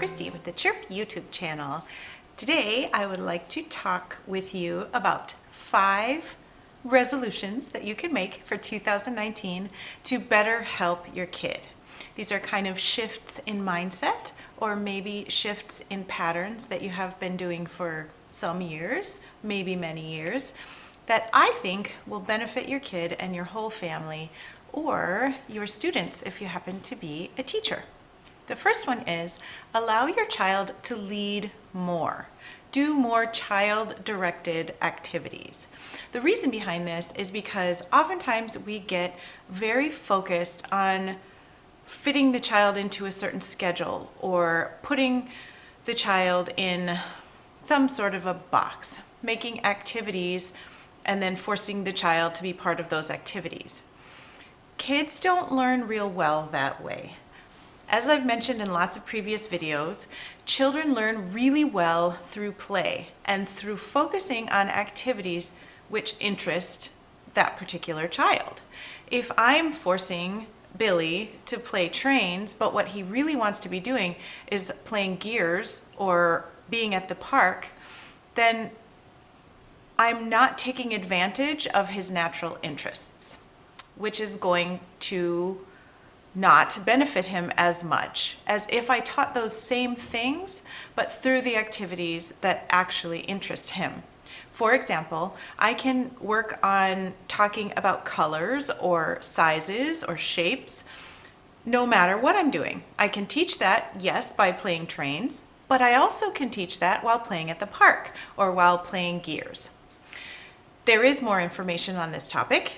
Christy with the Chirp YouTube channel. Today I would like to talk with you about 5 resolutions that you can make for 2019 to better help your kid. These are kind of shifts in mindset or maybe shifts in patterns that you have been doing for some years, maybe many years, that I think will benefit your kid and your whole family or your students if you happen to be a teacher. The first one is allow your child to lead more. Do more child-directed activities. The reason behind this is because oftentimes we get very focused on fitting the child into a certain schedule or putting the child in some sort of a box, making activities and then forcing the child to be part of those activities. Kids don't learn real well that way. As I've mentioned in lots of previous videos, children learn really well through play and through focusing on activities which interest that particular child. If I'm forcing Billy to play trains, but what he really wants to be doing is playing gears or being at the park, then I'm not taking advantage of his natural interests, which is going to not benefit him as much as if I taught those same things, but through the activities that actually interest him. For example, I can work on talking about colors or sizes or shapes, no matter what I'm doing. I can teach that, yes, by playing trains, but I also can teach that while playing at the park or while playing gears. There is more information on this topic.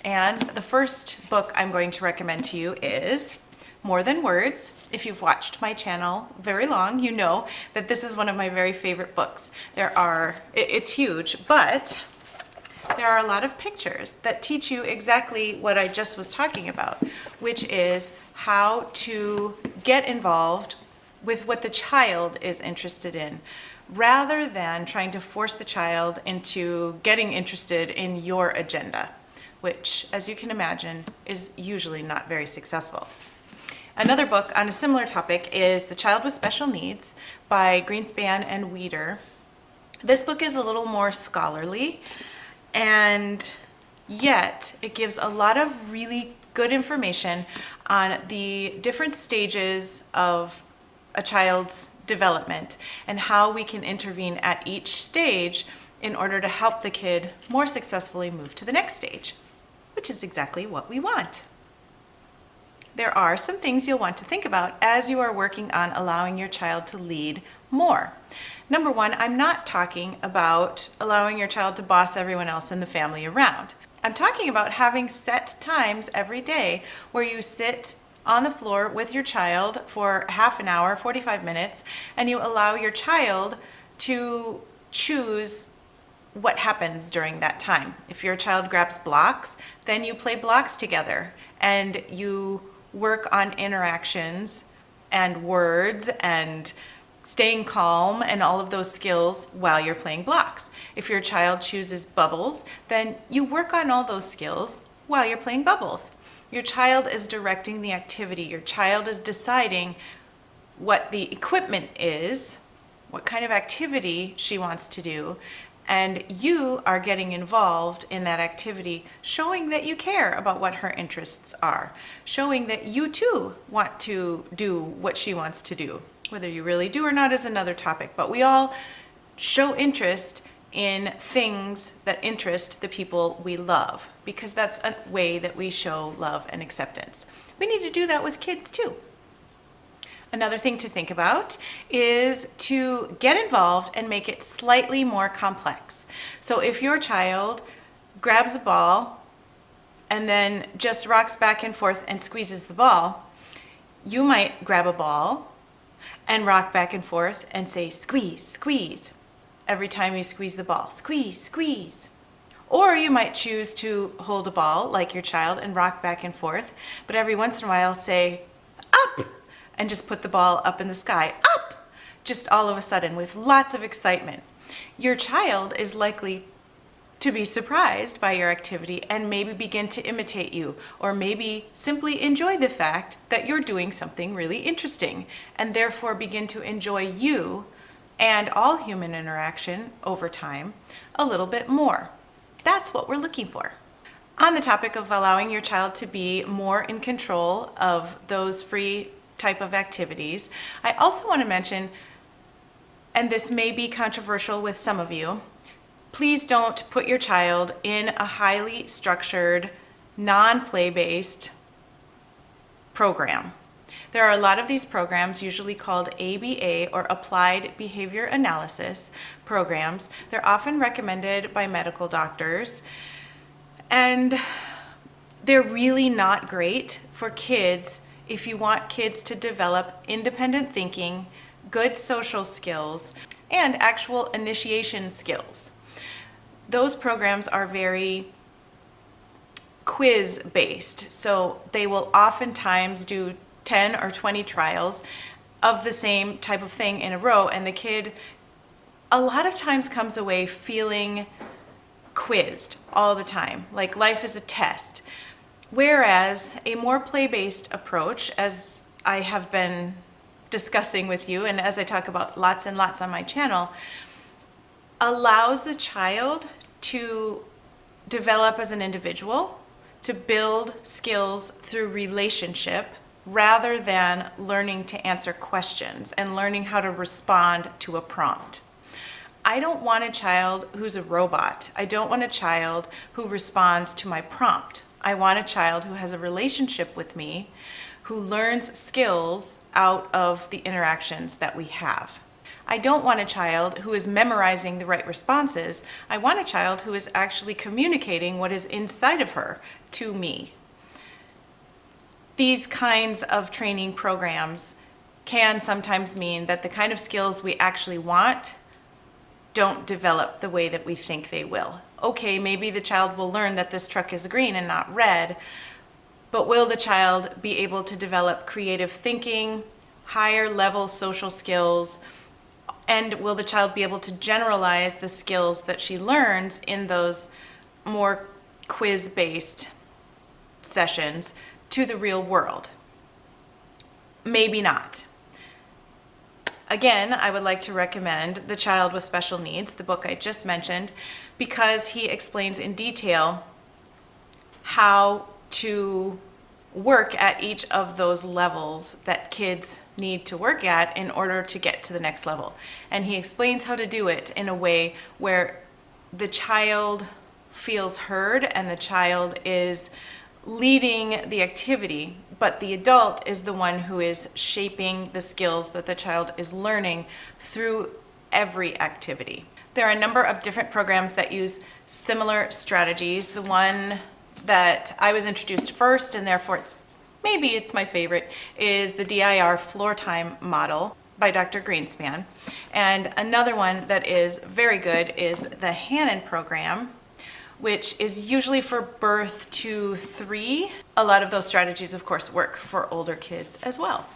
And the first book I'm going to recommend to you is More Than Words. If you've watched my channel very long, you know that this is one of my very favorite books. It's huge, but there are a lot of pictures that teach you exactly what I just was talking about, which is how to get involved with what the child is interested in, rather than trying to force the child into getting interested in your agenda, which, as you can imagine, is usually not very successful. Another book on a similar topic is The Child with Special Needs by Greenspan and Weeder. This book is a little more scholarly, and yet it gives a lot of really good information on the different stages of a child's development and how we can intervene at each stage in order to help the kid more successfully move to the next stage, which is exactly what we want. There are some things you'll want to think about as you are working on allowing your child to lead more. Number one, I'm not talking about allowing your child to boss everyone else in the family around. I'm talking about having set times every day where you sit on the floor with your child for half an hour, 45 minutes, and you allow your child to choose what happens during that time. If your child grabs blocks, then you play blocks together and you work on interactions and words and staying calm and all of those skills while you're playing blocks. If your child chooses bubbles, then you work on all those skills while you're playing bubbles. Your child is directing the activity. Your child is deciding what the equipment is, what kind of activity she wants to do, and you are getting involved in that activity, showing that you care about what her interests are, showing that you too want to do what she wants to do. Whether you really do or not is another topic, but we all show interest in things that interest the people we love, because that's a way that we show love and acceptance. We need to do that with kids too. Another thing to think about is to get involved and make it slightly more complex. So if your child grabs a ball and then just rocks back and forth and squeezes the ball, you might grab a ball and rock back and forth and say, squeeze, squeeze. Every time you squeeze the ball, squeeze, squeeze. Or you might choose to hold a ball like your child and rock back and forth, but every once in a while say, up, and just put the ball up in the sky, up, just all of a sudden with lots of excitement. Your child is likely to be surprised by your activity and maybe begin to imitate you, or maybe simply enjoy the fact that you're doing something really interesting, and therefore begin to enjoy you and all human interaction over time a little bit more. That's what we're looking for. On the topic of allowing your child to be more in control of those free type of activities, I also want to mention, and this may be controversial with some of you, please don't put your child in a highly structured, non-play-based program. There are a lot of these programs, usually called ABA or Applied Behavior Analysis programs. They're often recommended by medical doctors, and they're really not great for kids if you want kids to develop independent thinking, good social skills, and actual initiation skills. Those programs are very quiz-based, so they will oftentimes do 10 or 20 trials of the same type of thing in a row, and the kid a lot of times comes away feeling quizzed all the time, like life is a test. Whereas a more play-based approach, as I have been discussing with you and as I talk about lots and lots on my channel, allows the child to develop as an individual, to build skills through relationship, rather than learning to answer questions and learning how to respond to a prompt. I don't want a child who's a robot. I don't want a child who responds to my prompt. I want a child who has a relationship with me, who learns skills out of the interactions that we have. I don't want a child who is memorizing the right responses. I want a child who is actually communicating what is inside of her to me. These kinds of training programs can sometimes mean that the kind of skills we actually want don't develop the way that we think they will. Okay, maybe the child will learn that this truck is green and not red, but will the child be able to develop creative thinking, higher level social skills, and will the child be able to generalize the skills that she learns in those more quiz-based sessions to the real world? Maybe not. Again, I would like to recommend The Child with Special Needs, the book I just mentioned, because he explains in detail how to work at each of those levels that kids need to work at in order to get to the next level. And he explains how to do it in a way where the child feels heard and the child is leading the activity, but the adult is the one who is shaping the skills that the child is learning through every activity. There are a number of different programs that use similar strategies. The one that I was introduced first, and therefore maybe it's my favorite, is the DIR Floortime model by Dr. Greenspan. And another one that is very good is the Hanen program, which is usually for birth to 3. A lot of those strategies, of course, work for older kids as well.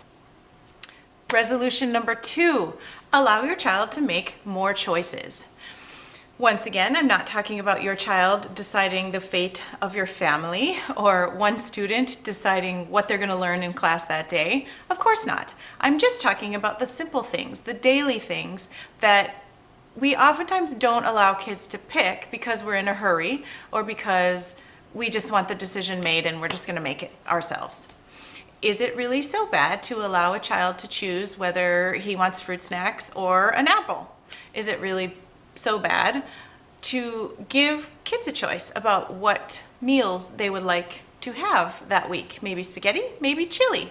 Resolution number 2, allow your child to make more choices. Once again, I'm not talking about your child deciding the fate of your family or one student deciding what they're going to learn in class that day. Of course not. I'm just talking about the simple things, the daily things that we oftentimes don't allow kids to pick because we're in a hurry or because we just want the decision made and we're just going to make it ourselves. Is it really so bad to allow a child to choose whether he wants fruit snacks or an apple? Is it really so bad to give kids a choice about what meals they would like to have that week? Maybe spaghetti, maybe chili.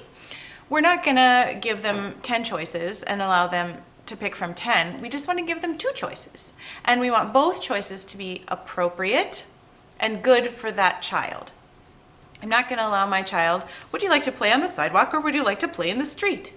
We're not going to give them 10 choices and allow them to pick from 10. We just want to give them 2 choices. And we want both choices to be appropriate and good for that child. I'm not going to allow my child, would you like to play on the sidewalk or would you like to play in the street?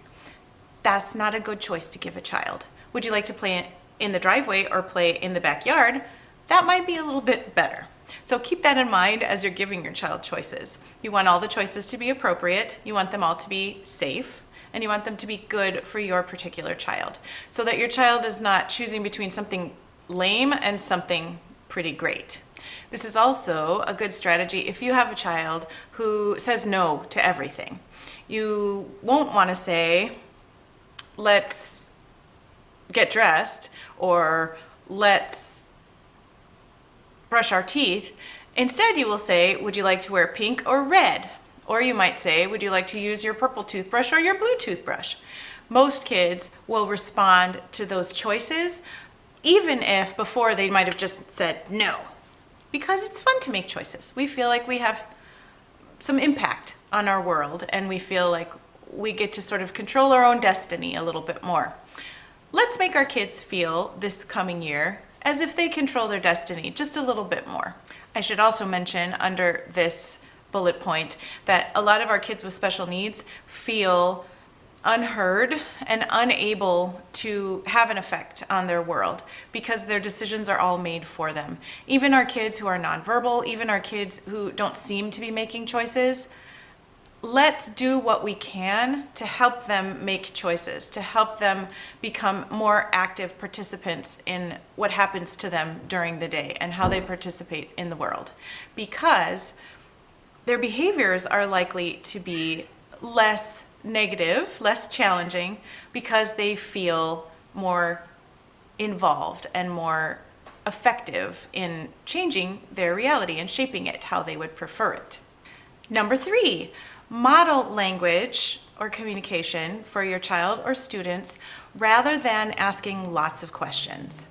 That's not a good choice to give a child. Would you like to play in the driveway or play in the backyard? That might be a little bit better. So keep that in mind as you're giving your child choices. You want all the choices to be appropriate, you want them all to be safe, and you want them to be good for your particular child, so that your child is not choosing between something lame and something pretty great. This is also a good strategy if you have a child who says no to everything. You won't want to say, let's get dressed, or let's brush our teeth. Instead, you will say, would you like to wear pink or red? Or you might say, would you like to use your purple toothbrush or your blue toothbrush? Most kids will respond to those choices, even if before they might have just said no, because it's fun to make choices. We feel like we have some impact on our world, and we feel like we get to sort of control our own destiny a little bit more. Let's make our kids feel this coming year as if they control their destiny just a little bit more. I should also mention under this bullet point that a lot of our kids with special needs feel unheard and unable to have an effect on their world because their decisions are all made for them. Even our kids who are nonverbal, even our kids who don't seem to be making choices, let's do what we can to help them make choices, to help them become more active participants in what happens to them during the day and how they participate in the world. Because their behaviors are likely to be less negative, less challenging, because they feel more involved and more effective in changing their reality and shaping it how they would prefer it. Number 3, model language or communication for your child or students rather than asking lots of questions.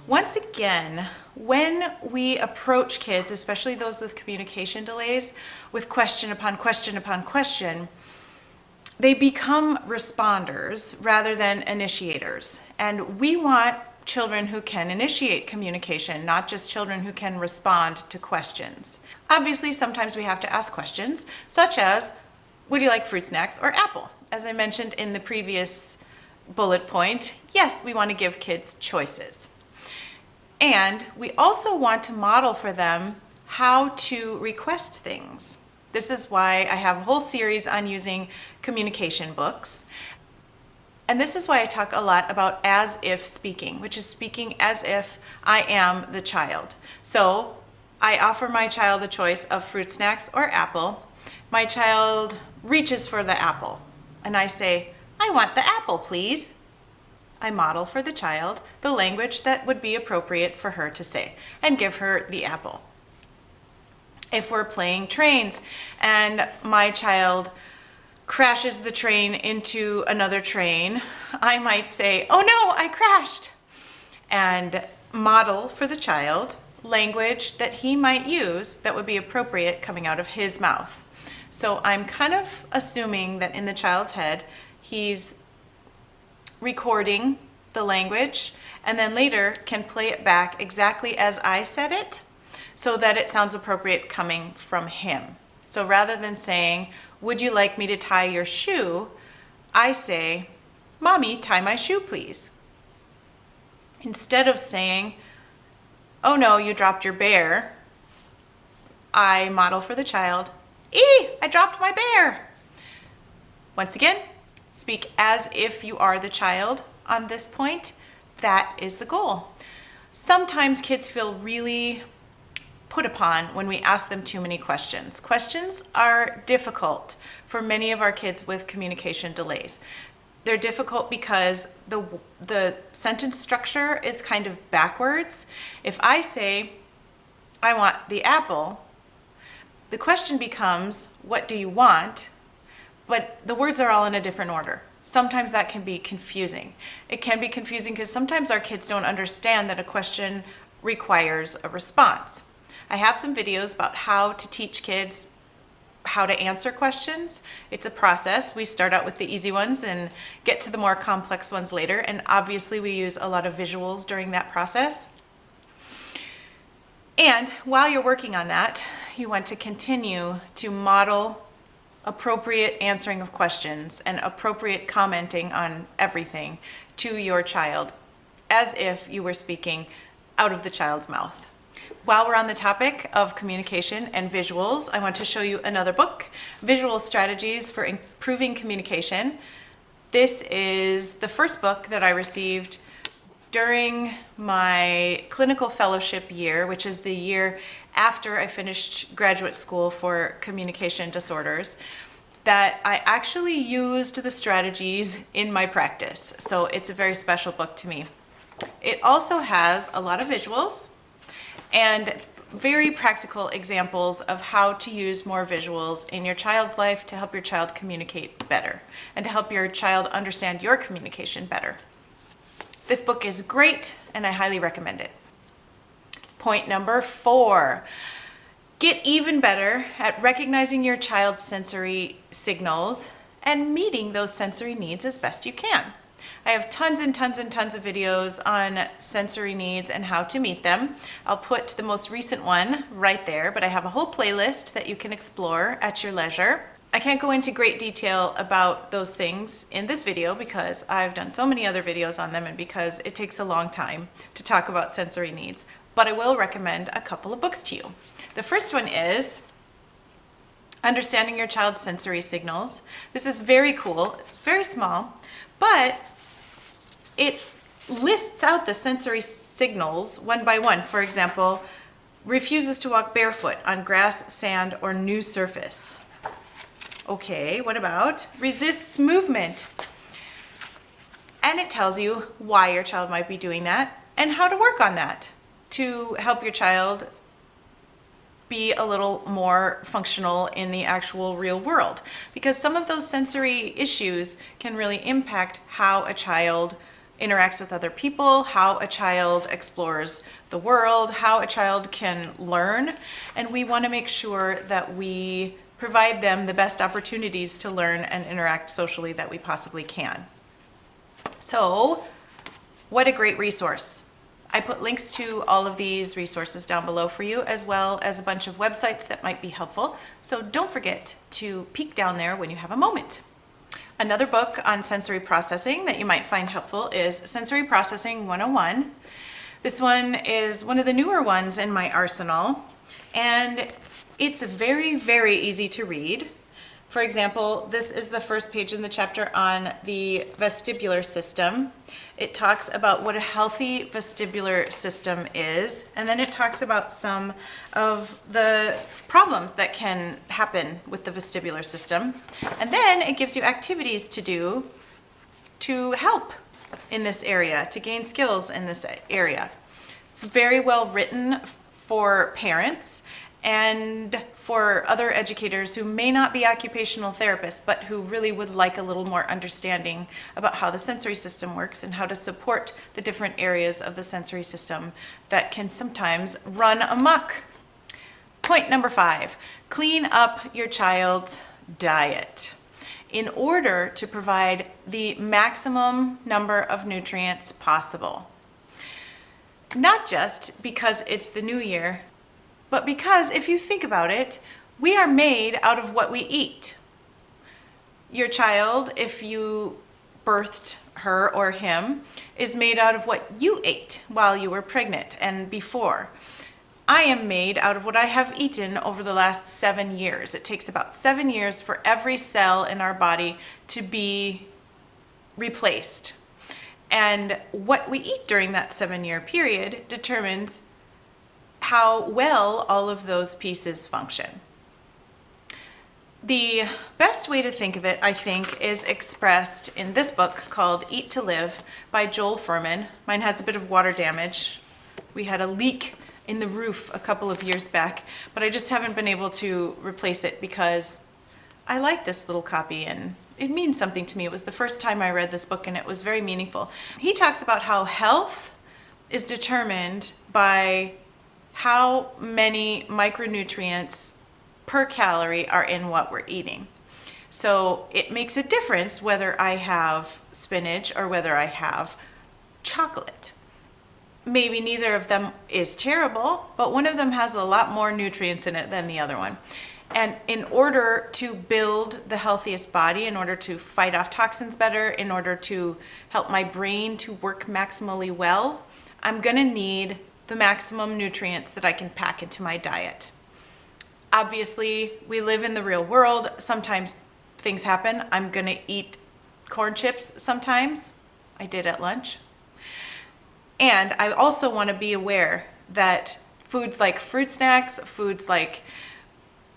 Once again, when we approach kids, especially those with communication delays, with question upon question upon question, they become responders rather than initiators. And we want children who can initiate communication, not just children who can respond to questions. Obviously, sometimes we have to ask questions, such as, would you like fruit snacks or apple? As I mentioned in the previous bullet point, yes, we want to give kids choices. And we also want to model for them how to request things. This is why I have a whole series on using communication books. And this is why I talk a lot about as if speaking, which is speaking as if I am the child. So I offer my child the choice of fruit snacks or apple. My child reaches for the apple, and I say, I want the apple, please. I model for the child the language that would be appropriate for her to say and give her the apple. If we're playing trains and my child crashes the train into another train, I might say, oh no, I crashed, and model for the child language that he might use that would be appropriate coming out of his mouth. So I'm kind of assuming that in the child's head, he's recording the language and then later can play it back exactly as I said it so that it sounds appropriate coming from him. So rather than saying, would you like me to tie your shoe? I say, Mommy, tie my shoe, please. Instead of saying, oh no, you dropped your bear, I model for the child, I dropped my bear. Once again, speak as if you are the child on this point. That is the goal. Sometimes kids feel really put upon when we ask them too many questions. Questions are difficult for many of our kids with communication delays. They're difficult because the sentence structure is kind of backwards. If I say, I want the apple, the question becomes, what do you want? But the words are all in a different order. Sometimes that can be confusing. It can be confusing because sometimes our kids don't understand that a question requires a response. I have some videos about how to teach kids how to answer questions. It's a process. We start out with the easy ones and get to the more complex ones later. And obviously we use a lot of visuals during that process. And while you're working on that, you want to continue to model appropriate answering of questions and appropriate commenting on everything to your child as if you were speaking out of the child's mouth. While we're on the topic of communication and visuals, I want to show you another book, Visual Strategies for Improving Communication. This is the first book that I received during my clinical fellowship year, which is the year after I finished graduate school for communication disorders, that I actually used the strategies in my practice. So it's a very special book to me. It also has a lot of visuals and very practical examples of how to use more visuals in your child's life to help your child communicate better and to help your child understand your communication better. This book is great and I highly recommend it. Point number 4, get even better at recognizing your child's sensory signals and meeting those sensory needs as best you can. I have tons and tons and tons of videos on sensory needs and how to meet them. I'll put the most recent one right there, but I have a whole playlist that you can explore at your leisure. I can't go into great detail about those things in this video because I've done so many other videos on them and because it takes a long time to talk about sensory needs, but I will recommend a couple of books to you. The first one is Understanding Your Child's Sensory Signals. This is very cool. It's very small, but it lists out the sensory signals one by one. For example, refuses to walk barefoot on grass, sand, or new surface. Okay, what about resists movement? And it tells you why your child might be doing that and how to work on that to help your child be a little more functional in the actual real world. Because some of those sensory issues can really impact how a child interacts with other people, how a child explores the world, how a child can learn, and we want to make sure that we provide them the best opportunities to learn and interact socially that we possibly can. So, what a great resource. I put links to all of these resources down below for you, as well as a bunch of websites that might be helpful, so don't forget to peek down there when you have a moment. Another book on sensory processing that you might find helpful is Sensory Processing 101. This one is one of the newer ones in my arsenal, and it's very, very easy to read. For example, this is the first page in the chapter on the vestibular system. It talks about what a healthy vestibular system is, and then it talks about some of the problems that can happen with the vestibular system. And then it gives you activities to do to help in this area, to gain skills in this area. It's very well written for parents and for other educators who may not be occupational therapists, but who really would like a little more understanding about how the sensory system works and how to support the different areas of the sensory system that can sometimes run amok. Point number 5, clean up your child's diet in order to provide the maximum number of nutrients possible. Not just because it's the new year, but because if you think about it, we are made out of what we eat. Your child, if you birthed her or him, is made out of what you ate while you were pregnant and before. I am made out of what I have eaten over the last 7 years. It takes about 7 years for every cell in our body to be replaced. And what we eat during that 7-year period determines how well all of those pieces function. The best way to think of it, I think, is expressed in this book called Eat to Live by Joel Fuhrman. Mine has a bit of water damage. We had a leak in the roof a couple of years back, but I just haven't been able to replace it because I like this little copy and it means something to me. It was the first time I read this book and it was very meaningful. He talks about how health is determined by how many micronutrients per calorie are in what we're eating. So it makes a difference whether I have spinach or whether I have chocolate. Maybe neither of them is terrible, but one of them has a lot more nutrients in it than the other one. And in order to build the healthiest body, in order to fight off toxins better, in order to help my brain to work maximally well, I'm gonna need the maximum nutrients that I can pack into my diet. Obviously, we live in the real world. Sometimes things happen. I'm gonna eat corn chips sometimes. I did at lunch. And I also want to be aware that foods like fruit snacks, foods like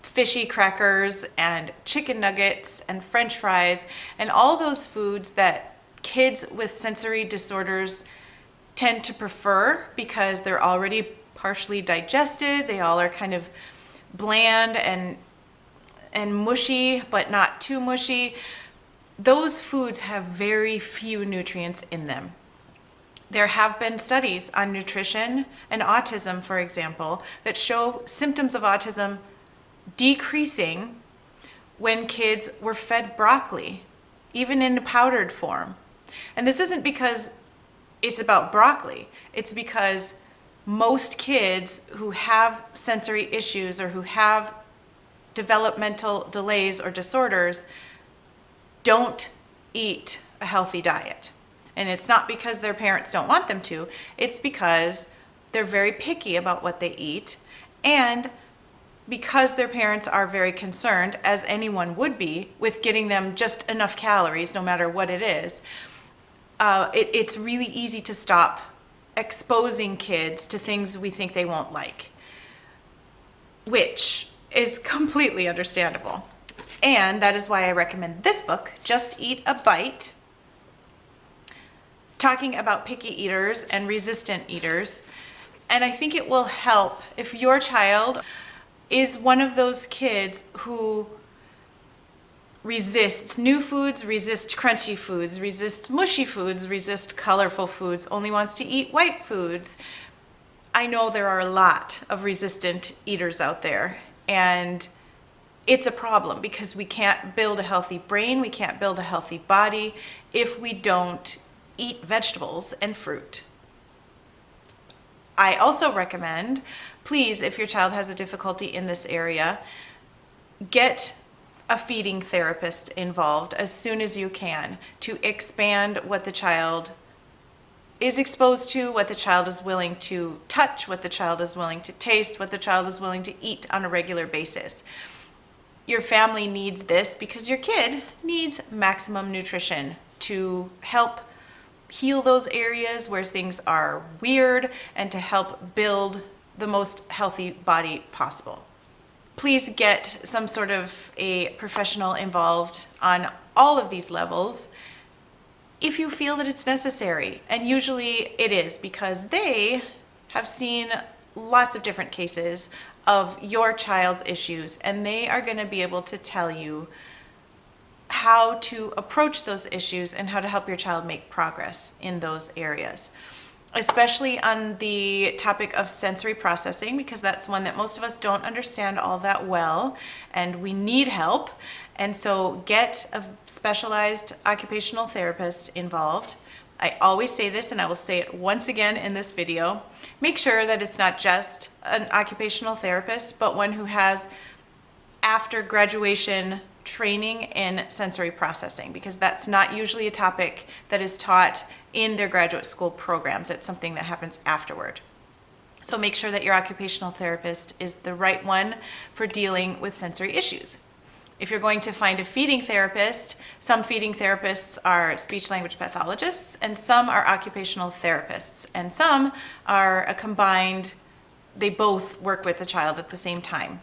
fishy crackers and chicken nuggets and French fries, and all those foods that kids with sensory disorders tend to prefer because they're already partially digested. They all are kind of bland and mushy, but not too mushy. Those foods have very few nutrients in them. There have been studies on nutrition and autism, for example, that show symptoms of autism decreasing when kids were fed broccoli, even in a powdered form. And this isn't because it's about broccoli. It's because most kids who have sensory issues or who have developmental delays or disorders don't eat a healthy diet. And it's not because their parents don't want them to, it's because they're very picky about what they eat, and because their parents are very concerned, as anyone would be, with getting them just enough calories, no matter what it is. It's really easy to stop exposing kids to things we think they won't like, which is completely understandable. And that is why I recommend this book, Just Eat a Bite, talking about picky eaters and resistant eaters. And I think it will help if your child is one of those kids who resists new foods, resists crunchy foods, resists mushy foods, resists colorful foods, only wants to eat white foods. I know there are a lot of resistant eaters out there, and it's a problem because we can't build a healthy brain, we can't build a healthy body if we don't eat vegetables and fruit. I also recommend, please, if your child has a difficulty in this area, get a feeding therapist involved as soon as you can to expand what the child is exposed to, what the child is willing to touch, what the child is willing to taste, what the child is willing to eat on a regular basis. Your family needs this because your kid needs maximum nutrition to help heal those areas where things are weird and to help build the most healthy body possible. Please get some sort of a professional involved on all of these levels if you feel that it's necessary. And usually it is, because they have seen lots of different cases of your child's issues, and they are going to be able to tell you how to approach those issues and how to help your child make progress in those areas, especially on the topic of sensory processing, because that's one that most of us don't understand all that well, and we need help. And so get a specialized occupational therapist involved. I always say this, and I will say it once again in this video. Make sure that it's not just an occupational therapist, but one who has after graduation training in sensory processing, because that's not usually a topic that is taught in their graduate school programs. It's something that happens afterward. So make sure that your occupational therapist is the right one for dealing with sensory issues. If you're going to find a feeding therapist, some feeding therapists are speech-language pathologists, and some are occupational therapists, and some are a combined, they both work with the child at the same time.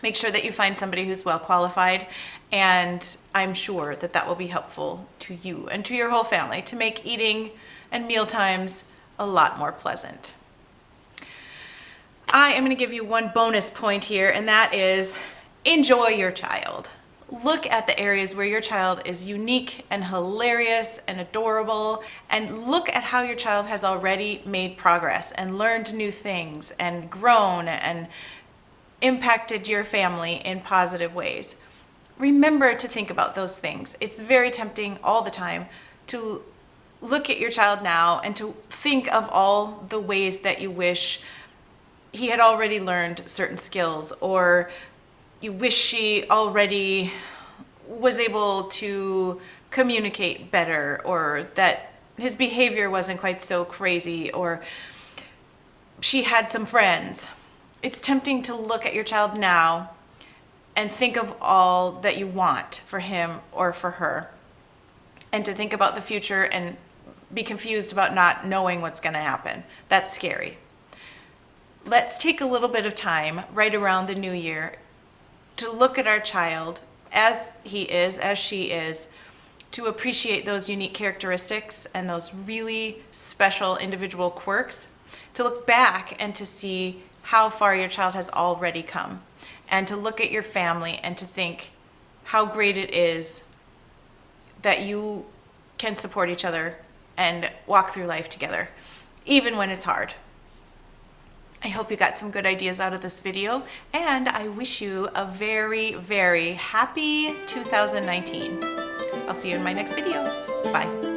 Make sure that you find somebody who's well qualified, and I'm sure that that will be helpful to you and to your whole family to make eating and meal times a lot more pleasant. I am going to give you one bonus point here, and that is enjoy your child. Look at the areas where your child is unique and hilarious and adorable, and look at how your child has already made progress and learned new things and grown and impacted your family in positive ways. Remember to think about those things. It's very tempting all the time to look at your child now and to think of all the ways that you wish he had already learned certain skills, or you wish she already was able to communicate better, or that his behavior wasn't quite so crazy, or she had some friends. It's tempting to look at your child now and think of all that you want for him or for her, and to think about the future and be confused about not knowing what's going to happen. That's scary. Let's take a little bit of time right around the new year to look at our child as he is, as she is, to appreciate those unique characteristics and those really special individual quirks, to look back and to see how far your child has already come, and to look at your family and to think how great it is that you can support each other and walk through life together, even when it's hard. I hope you got some good ideas out of this video, and I wish you a very, very happy 2019. I'll see you in my next video. Bye.